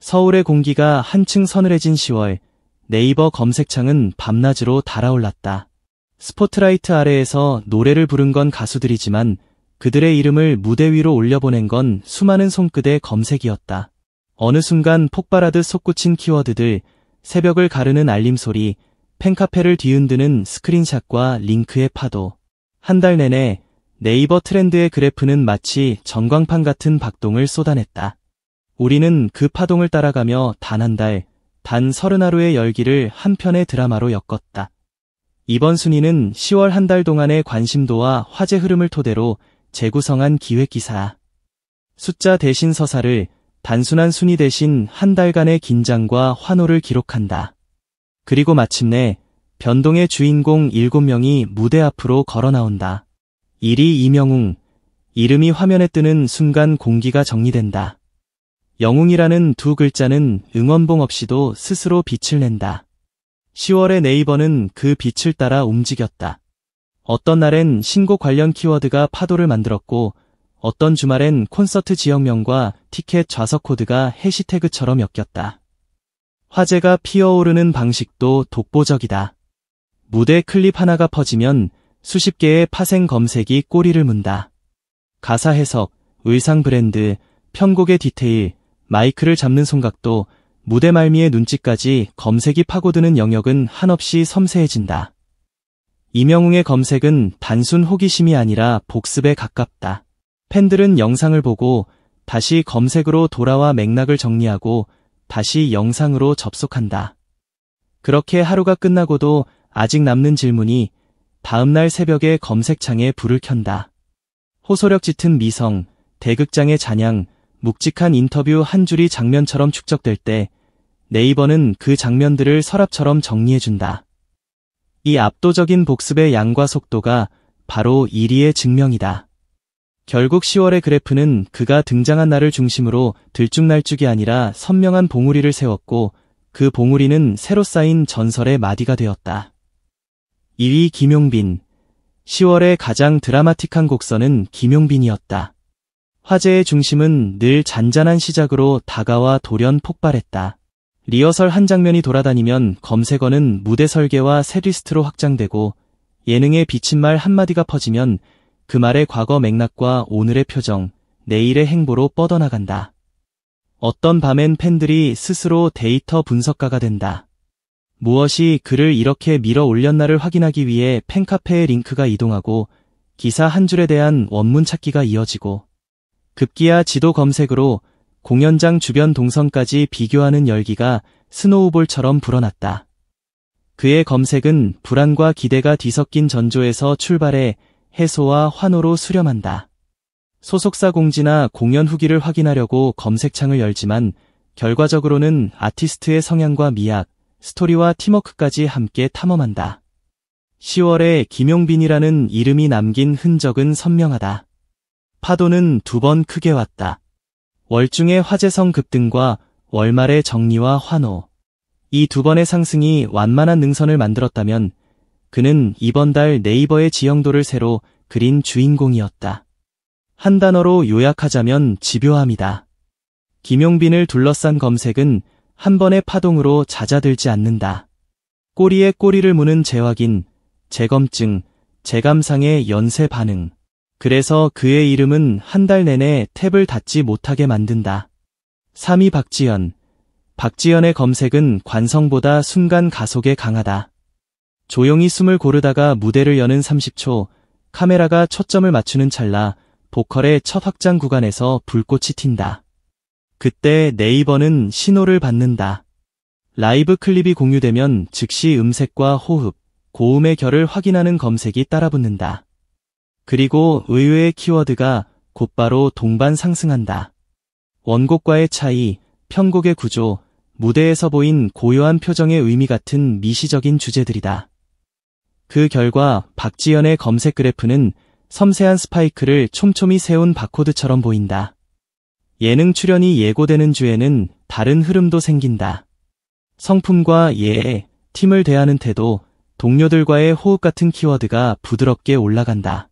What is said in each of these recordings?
서울의 공기가 한층 서늘해진 10월, 네이버 검색창은 밤낮으로 달아올랐다. 스포트라이트 아래에서 노래를 부른 건 가수들이지만 그들의 이름을 무대 위로 올려보낸 건 수많은 손끝의 검색이었다. 어느 순간 폭발하듯 솟구친 키워드들, 새벽을 가르는 알림소리, 팬카페를 뒤흔드는 스크린샷과 링크의 파도. 한 달 내내 네이버 트렌드의 그래프는 마치 전광판 같은 박동을 쏟아냈다. 우리는 그 파동을 따라가며 단 한 달, 단 30하루의 열기를 한 편의 드라마로 엮었다. 이번 순위는 10월 한 달 동안의 관심도와 화제 흐름을 토대로 재구성한 기획기사야. 숫자 대신 서사를, 단순한 순위 대신 한 달간의 긴장과 환호를 기록한다. 그리고 마침내 변동의 주인공 7명이 무대 앞으로 걸어 나온다. 1위 이명웅. 이름이 화면에 뜨는 순간 공기가 정리된다. 영웅이라는 두 글자는 응원봉 없이도 스스로 빛을 낸다. 10월의 네이버는 그 빛을 따라 움직였다. 어떤 날엔 신곡 관련 키워드가 파도를 만들었고, 어떤 주말엔 콘서트 지역명과 티켓 좌석 코드가 해시태그처럼 엮였다. 화제가 피어오르는 방식도 독보적이다. 무대 클립 하나가 퍼지면 수십 개의 파생 검색이 꼬리를 문다. 가사 해석, 의상 브랜드, 편곡의 디테일, 마이크를 잡는 손각도, 무대 말미의 눈짓까지 검색이 파고드는 영역은 한없이 섬세해진다. 이명웅의 검색은 단순 호기심이 아니라 복습에 가깝다. 팬들은 영상을 보고 다시 검색으로 돌아와 맥락을 정리하고 다시 영상으로 접속한다. 그렇게 하루가 끝나고도 아직 남는 질문이 다음날 새벽에 검색창에 불을 켠다. 호소력 짙은 미성, 대극장의 잔향, 묵직한 인터뷰 한 줄이 장면처럼 축적될 때 네이버는 그 장면들을 서랍처럼 정리해준다. 이 압도적인 복습의 양과 속도가 바로 1위의 증명이다. 결국 10월의 그래프는 그가 등장한 날을 중심으로 들쭉날쭉이 아니라 선명한 봉우리를 세웠고, 그 봉우리는 새로 쌓인 전설의 마디가 되었다. 2위 김용빈. 10월의 가장 드라마틱한 곡선은 김용빈이었다. 화제의 중심은 늘 잔잔한 시작으로 다가와 돌연 폭발했다. 리허설 한 장면이 돌아다니면 검색어는 무대 설계와 셋리스트로 확장되고, 예능의 비친 말 한마디가 퍼지면 그 말의 과거 맥락과 오늘의 표정, 내일의 행보로 뻗어나간다. 어떤 밤엔 팬들이 스스로 데이터 분석가가 된다. 무엇이 그를 이렇게 밀어 올렸나를 확인하기 위해 팬카페의 링크가 이동하고 기사 한 줄에 대한 원문 찾기가 이어지고, 급기야 지도 검색으로 공연장 주변 동선까지 비교하는 열기가 스노우볼처럼 불어났다. 그의 검색은 불안과 기대가 뒤섞인 전조에서 출발해 해소와 환호로 수렴한다. 소속사 공지나 공연 후기를 확인하려고 검색창을 열지만 결과적으로는 아티스트의 성향과 미학, 스토리와 팀워크까지 함께 탐험한다. 10월에 김용빈이라는 이름이 남긴 흔적은 선명하다. 파도는 두 번 크게 왔다. 월중의 화제성 급등과 월말의 정리와 환호. 이 두 번의 상승이 완만한 능선을 만들었다면 그는 이번 달 네이버의 지형도를 새로 그린 주인공이었다. 한 단어로 요약하자면 집요함이다. 김용빈을 둘러싼 검색은 한 번의 파동으로 잦아들지 않는다. 꼬리에 꼬리를 무는 재확인, 재검증, 재감상의 연쇄 반응. 그래서 그의 이름은 한 달 내내 탭을 닫지 못하게 만든다. 3위 박지현. 박지현의 검색은 관성보다 순간 가속에 강하다. 조용히 숨을 고르다가 무대를 여는 30초, 카메라가 초점을 맞추는 찰나 보컬의 첫 확장 구간에서 불꽃이 튄다. 그때 네이버는 신호를 받는다. 라이브 클립이 공유되면 즉시 음색과 호흡, 고음의 결을 확인하는 검색이 따라붙는다. 그리고 의외의 키워드가 곧바로 동반 상승한다. 원곡과의 차이, 편곡의 구조, 무대에서 보인 고요한 표정의 의미 같은 미시적인 주제들이다. 그 결과 박지현의 검색 그래프는 섬세한 스파이크를 촘촘히 세운 바코드처럼 보인다. 예능 출연이 예고되는 주에는 다른 흐름도 생긴다. 성품과 예의, 팀을 대하는 태도, 동료들과의 호흡 같은 키워드가 부드럽게 올라간다.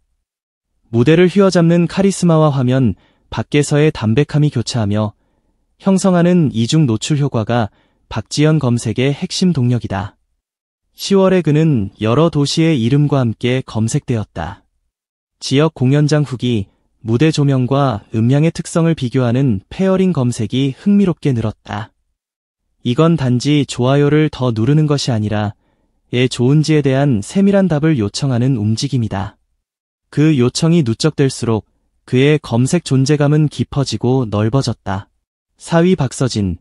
무대를 휘어잡는 카리스마와 화면, 밖에서의 담백함이 교차하며 형성하는 이중 노출 효과가 박지연 검색의 핵심 동력이다. 10월에 그는 여러 도시의 이름과 함께 검색되었다. 지역 공연장 후기, 무대 조명과 음향의 특성을 비교하는 페어링 검색이 흥미롭게 늘었다. 이건 단지 좋아요를 더 누르는 것이 아니라 왜 좋은지에 대한 세밀한 답을 요청하는 움직임이다. 그 요청이 누적될수록 그의 검색 존재감은 깊어지고 넓어졌다. 4위 박서진.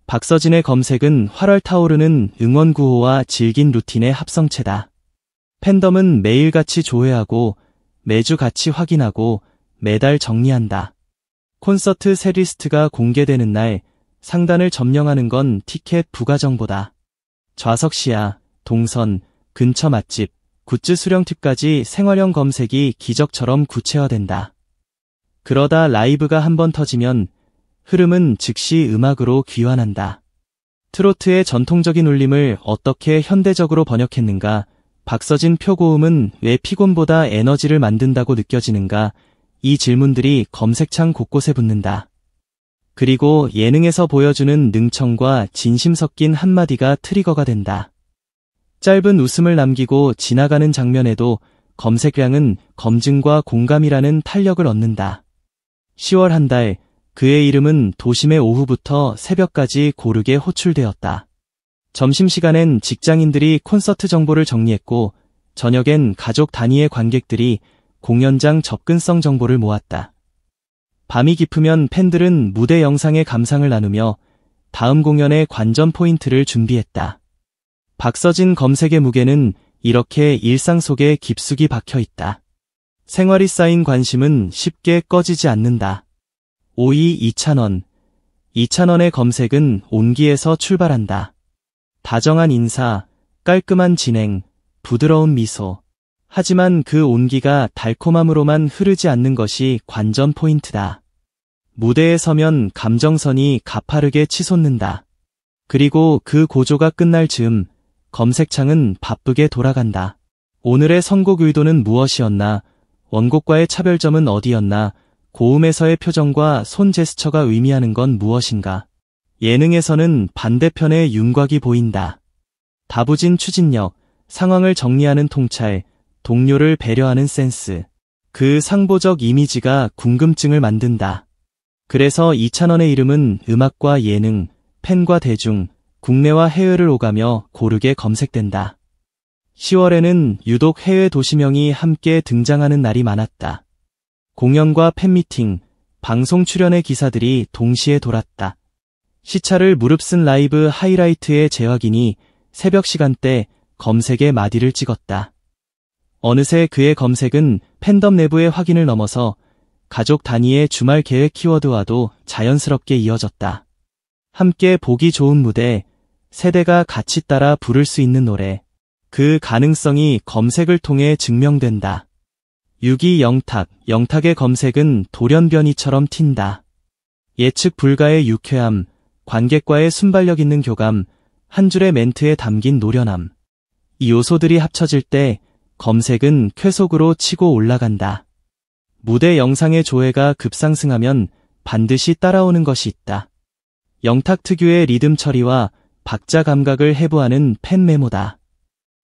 박서진의 검색은 활활 타오르는 응원 구호와 질긴 루틴의 합성체다. 팬덤은 매일같이 조회하고 매주 같이 확인하고 매달 정리한다. 콘서트 셋리스트가 공개되는 날 상단을 점령하는 건 티켓 부가 정보다. 좌석 시야, 동선, 근처 맛집, 굿즈 수령 팁까지 생활형 검색이 기적처럼 구체화된다. 그러다 라이브가 한번 터지면 흐름은 즉시 음악으로 귀환한다. 트로트의 전통적인 울림을 어떻게 현대적으로 번역했는가? 박서진 표고음은 왜 피곤보다 에너지를 만든다고 느껴지는가? 이 질문들이 검색창 곳곳에 붙는다. 그리고 예능에서 보여주는 능청과 진심 섞인 한마디가 트리거가 된다. 짧은 웃음을 남기고 지나가는 장면에도 검색량은 검증과 공감이라는 탄력을 얻는다. 10월 한 달, 그의 이름은 도심의 오후부터 새벽까지 고르게 호출되었다. 점심시간엔 직장인들이 콘서트 정보를 정리했고, 저녁엔 가족 단위의 관객들이 공연장 접근성 정보를 모았다. 밤이 깊으면 팬들은 무대 영상의 감상을 나누며 다음 공연의 관전 포인트를 준비했다. 박서진 검색의 무게는 이렇게 일상 속에 깊숙이 박혀 있다. 생활이 쌓인 관심은 쉽게 꺼지지 않는다. 5위 이찬원. 이찬원의 검색은 온기에서 출발한다. 다정한 인사, 깔끔한 진행, 부드러운 미소. 하지만 그 온기가 달콤함으로만 흐르지 않는 것이 관전 포인트다. 무대에 서면 감정선이 가파르게 치솟는다. 그리고 그 고조가 끝날 즈음 검색창은 바쁘게 돌아간다. 오늘의 선곡 의도는 무엇이었나? 원곡과의 차별점은 어디였나? 고음에서의 표정과 손 제스처가 의미하는 건 무엇인가? 예능에서는 반대편의 윤곽이 보인다. 다부진 추진력, 상황을 정리하는 통찰, 동료를 배려하는 센스. 그 상보적 이미지가 궁금증을 만든다. 그래서 이찬원의 이름은 음악과 예능, 팬과 대중, 국내와 해외를 오가며 고르게 검색된다. 10월에는 유독 해외 도시명이 함께 등장하는 날이 많았다. 공연과 팬미팅, 방송 출연의 기사들이 동시에 돌았다. 시차를 무릅쓴 라이브 하이라이트의 재확인이 새벽 시간대 검색의 마디를 찍었다. 어느새 그의 검색은 팬덤 내부의 확인을 넘어서 가족 단위의 주말 계획 키워드와도 자연스럽게 이어졌다. 함께 보기 좋은 무대, 세대가 같이 따라 부를 수 있는 노래. 그 가능성이 검색을 통해 증명된다. 6위 영탁의 검색은 돌연변이처럼 튄다. 예측 불가의 유쾌함, 관객과의 순발력 있는 교감, 한 줄의 멘트에 담긴 노련함. 이 요소들이 합쳐질 때 검색은 쾌속으로 치고 올라간다. 무대 영상의 조회가 급상승하면 반드시 따라오는 것이 있다. 영탁 특유의 리듬 처리와 박자 감각을 해부하는 팬 메모다.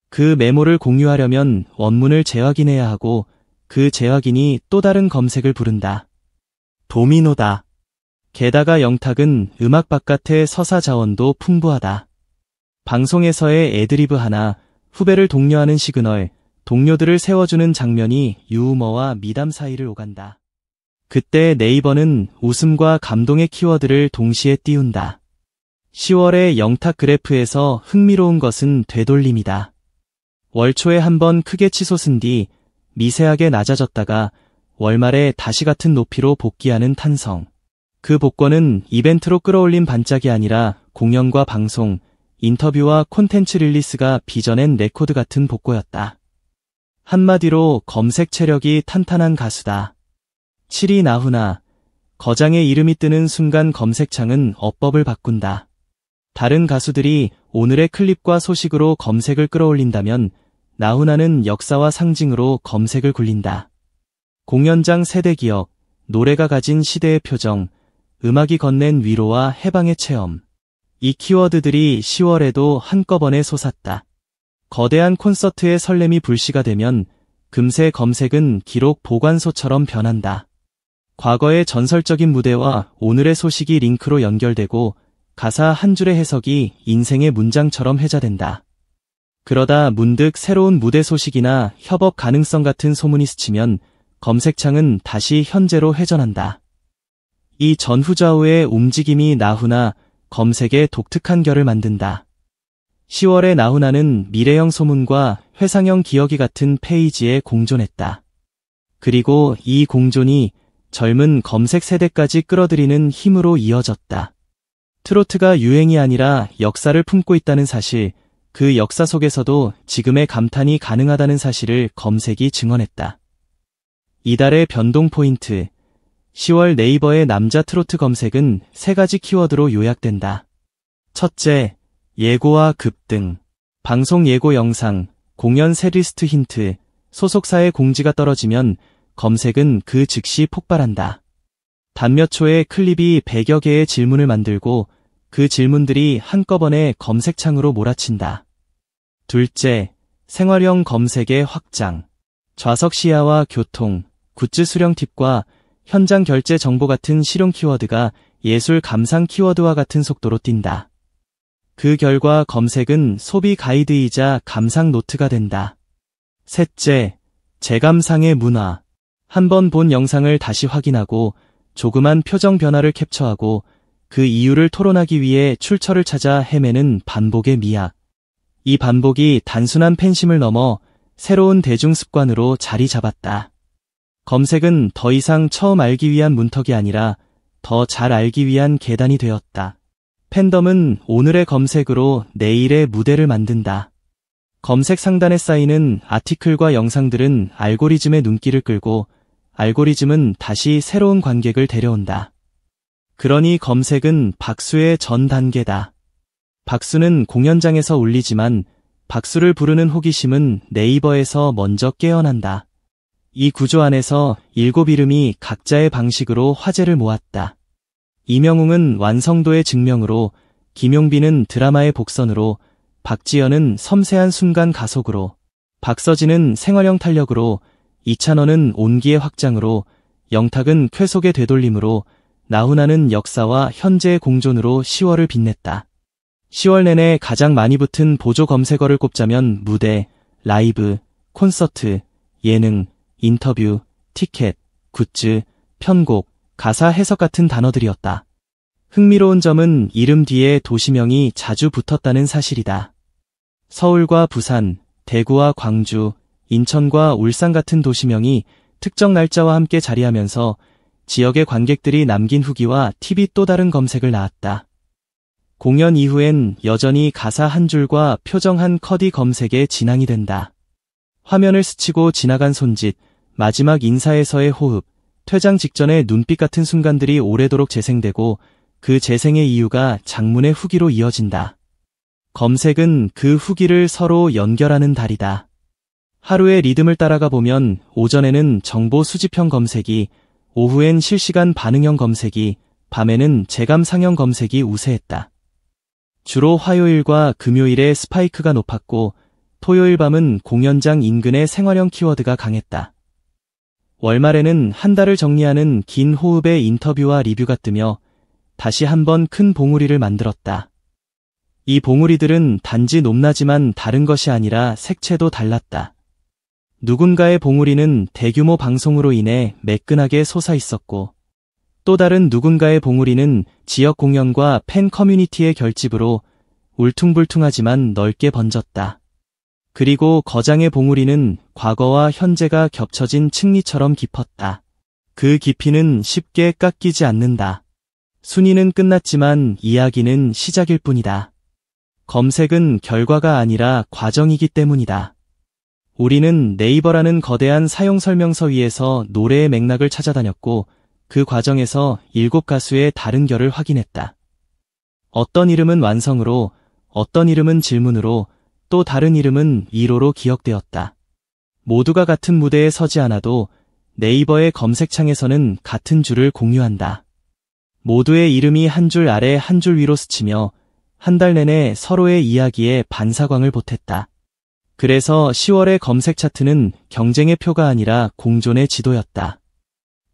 그 메모를 공유하려면 원문을 재확인해야 하고 그 재확인이 또 다른 검색을 부른다. 도미노다. 게다가 영탁은 음악 바깥의 서사 자원도 풍부하다. 방송에서의 애드리브 하나, 후배를 독려하는 시그널, 동료들을 세워주는 장면이 유머와 미담 사이를 오간다. 그때 네이버는 웃음과 감동의 키워드를 동시에 띄운다. 10월의 영탁 그래프에서 흥미로운 것은 되돌림이다. 월 초에 한번 크게 치솟은 뒤 미세하게 낮아졌다가 월말에 다시 같은 높이로 복귀하는 탄성. 그 복권은 이벤트로 끌어올린 반짝이 아니라 공연과 방송, 인터뷰와 콘텐츠 릴리스가 빚어낸 레코드 같은 복고였다. 한마디로 검색 체력이 탄탄한 가수다. 7위 나훈아. 거장의 이름이 뜨는 순간 검색창은 어법을 바꾼다. 다른 가수들이 오늘의 클립과 소식으로 검색을 끌어올린다면 나훈아는 역사와 상징으로 검색을 굴린다. 공연장 세대 기억, 노래가 가진 시대의 표정, 음악이 건넨 위로와 해방의 체험. 이 키워드들이 10월에도 한꺼번에 솟았다. 거대한 콘서트의 설렘이 불씨가 되면 금세 검색은 기록 보관소처럼 변한다. 과거의 전설적인 무대와 오늘의 소식이 링크로 연결되고 가사 한 줄의 해석이 인생의 문장처럼 회자된다. 그러다 문득 새로운 무대 소식이나 협업 가능성 같은 소문이 스치면 검색창은 다시 현재로 회전한다. 이 전후좌우의 움직임이 나훈아 검색의 독특한 결을 만든다. 10월의 나훈아는 미래형 소문과 회상형 기억이 같은 페이지에 공존했다. 그리고 이 공존이 젊은 검색 세대까지 끌어들이는 힘으로 이어졌다. 트로트가 유행이 아니라 역사를 품고 있다는 사실, 그 역사 속에서도 지금의 감탄이 가능하다는 사실을 검색이 증언했다. 이달의 변동 포인트. 10월 네이버의 남자 트로트 검색은 3가지 키워드로 요약된다. 첫째, 예고와 급등. 방송 예고 영상, 공연 셋리스트 힌트, 소속사의 공지가 떨어지면 검색은 그 즉시 폭발한다. 단 몇 초의 클립이 100여 개의 질문을 만들고 그 질문들이 한꺼번에 검색창으로 몰아친다. 둘째, 생활형 검색의 확장. 좌석 시야와 교통, 굿즈 수령 팁과 현장 결제 정보 같은 실용 키워드가 예술 감상 키워드와 같은 속도로 뛴다. 그 결과 검색은 소비 가이드이자 감상 노트가 된다. 셋째, 재감상의 문화. 한번 본 영상을 다시 확인하고 조그만 표정 변화를 캡처하고 그 이유를 토론하기 위해 출처를 찾아 헤매는 반복의 미학. 이 반복이 단순한 팬심을 넘어 새로운 대중 습관으로 자리 잡았다. 검색은 더 이상 처음 알기 위한 문턱이 아니라 더 잘 알기 위한 계단이 되었다. 팬덤은 오늘의 검색으로 내일의 무대를 만든다. 검색 상단에 쌓이는 아티클과 영상들은 알고리즘의 눈길을 끌고 알고리즘은 다시 새로운 관객을 데려온다. 그러니 검색은 박수의 전 단계다. 박수는 공연장에서 울리지만 박수를 부르는 호기심은 네이버에서 먼저 깨어난다. 이 구조 안에서 7 이름이 각자의 방식으로 화제를 모았다. 이명웅은 완성도의 증명으로, 김용빈은 드라마의 복선으로, 박지연은 섬세한 순간 가속으로, 박서진은 생활형 탄력으로, 이찬원은 온기의 확장으로, 영탁은 쾌속의 되돌림으로, 나훈아는 역사와 현재의 공존으로 10월을 빛냈다. 10월 내내 가장 많이 붙은 보조 검색어를 꼽자면 무대, 라이브, 콘서트, 예능, 인터뷰, 티켓, 굿즈, 편곡, 가사 해석 같은 단어들이었다. 흥미로운 점은 이름 뒤에 도시명이 자주 붙었다는 사실이다. 서울과 부산, 대구와 광주, 인천과 울산 같은 도시명이 특정 날짜와 함께 자리하면서 지역의 관객들이 남긴 후기와 팁이 또 다른 검색을 낳았다. 공연 이후엔 여전히 가사 한 줄과 표정 한 커디 검색에 진앙이 된다. 화면을 스치고 지나간 손짓, 마지막 인사에서의 호흡, 퇴장 직전의 눈빛 같은 순간들이 오래도록 재생되고 그 재생의 이유가 장문의 후기로 이어진다. 검색은 그 후기를 서로 연결하는 달이다. 하루의 리듬을 따라가 보면 오전에는 정보 수집형 검색이, 오후엔 실시간 반응형 검색이, 밤에는 재감상형 검색이 우세했다. 주로 화요일과 금요일에 스파이크가 높았고 토요일 밤은 공연장 인근의 생활형 키워드가 강했다. 월말에는 한 달을 정리하는 긴 호흡의 인터뷰와 리뷰가 뜨며 다시 한번 큰 봉우리를 만들었다. 이 봉우리들은 단지 높낮이만 다른 것이 아니라 색채도 달랐다. 누군가의 봉우리는 대규모 방송으로 인해 매끈하게 솟아 있었고 또 다른 누군가의 봉우리는 지역 공연과 팬 커뮤니티의 결집으로 울퉁불퉁하지만 넓게 번졌다. 그리고 거장의 봉우리는 과거와 현재가 겹쳐진 층리처럼 깊었다. 그 깊이는 쉽게 깎이지 않는다. 순위는 끝났지만 이야기는 시작일 뿐이다. 검색은 결과가 아니라 과정이기 때문이다. 우리는 네이버라는 거대한 사용 설명서 위에서 노래의 맥락을 찾아다녔고 그 과정에서 7가수의 다른 결을 확인했다. 어떤 이름은 완성으로, 어떤 이름은 질문으로, 또 다른 이름은 1호로 기억되었다. 모두가 같은 무대에 서지 않아도 네이버의 검색창에서는 같은 줄을 공유한다. 모두의 이름이 한 줄 아래 한 줄 위로 스치며 한 달 내내 서로의 이야기에 반사광을 보탰다. 그래서 10월의 검색 차트는 경쟁의 표가 아니라 공존의 지도였다.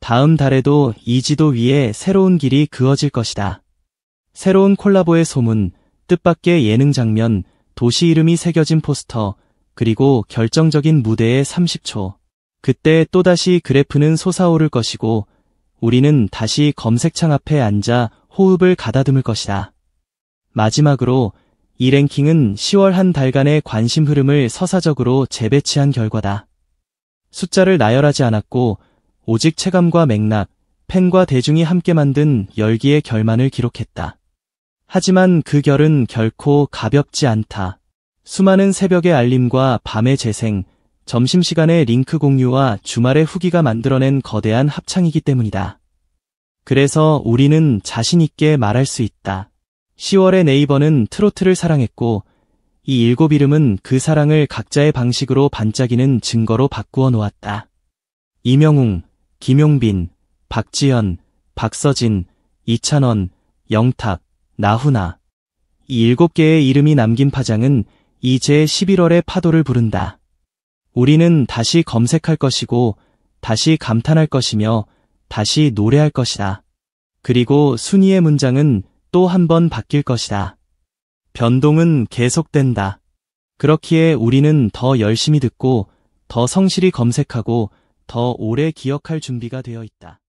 다음 달에도 이 지도 위에 새로운 길이 그어질 것이다. 새로운 콜라보의 소문, 뜻밖의 예능 장면, 도시 이름이 새겨진 포스터, 그리고 결정적인 무대의 30초. 그때 또다시 그래프는 솟아오를 것이고 우리는 다시 검색창 앞에 앉아 호흡을 가다듬을 것이다. 마지막으로 이 랭킹은 10월 한 달간의 관심 흐름을 서사적으로 재배치한 결과다. 숫자를 나열하지 않았고 오직 체감과 맥락, 팬과 대중이 함께 만든 열기의 결만을 기록했다. 하지만 그 결은 결코 가볍지 않다. 수많은 새벽의 알림과 밤의 재생, 점심시간의 링크 공유와 주말의 후기가 만들어낸 거대한 합창이기 때문이다. 그래서 우리는 자신 있게 말할 수 있다. 10월의 네이버는 트로트를 사랑했고 이 7 이름은 그 사랑을 각자의 방식으로 반짝이는 증거로 바꾸어 놓았다. 이명웅, 김용빈, 박지현, 박서진, 이찬원, 영탁, 나훈아. 이 7개의 이름이 남긴 파장은 이제 11월의 파도를 부른다. 우리는 다시 검색할 것이고 다시 감탄할 것이며 다시 노래할 것이다. 그리고 순위의 문장은 또 한 번 바뀔 것이다. 변동은 계속된다. 그렇기에 우리는 더 열심히 듣고 더 성실히 검색하고 더 오래 기억할 준비가 되어 있다.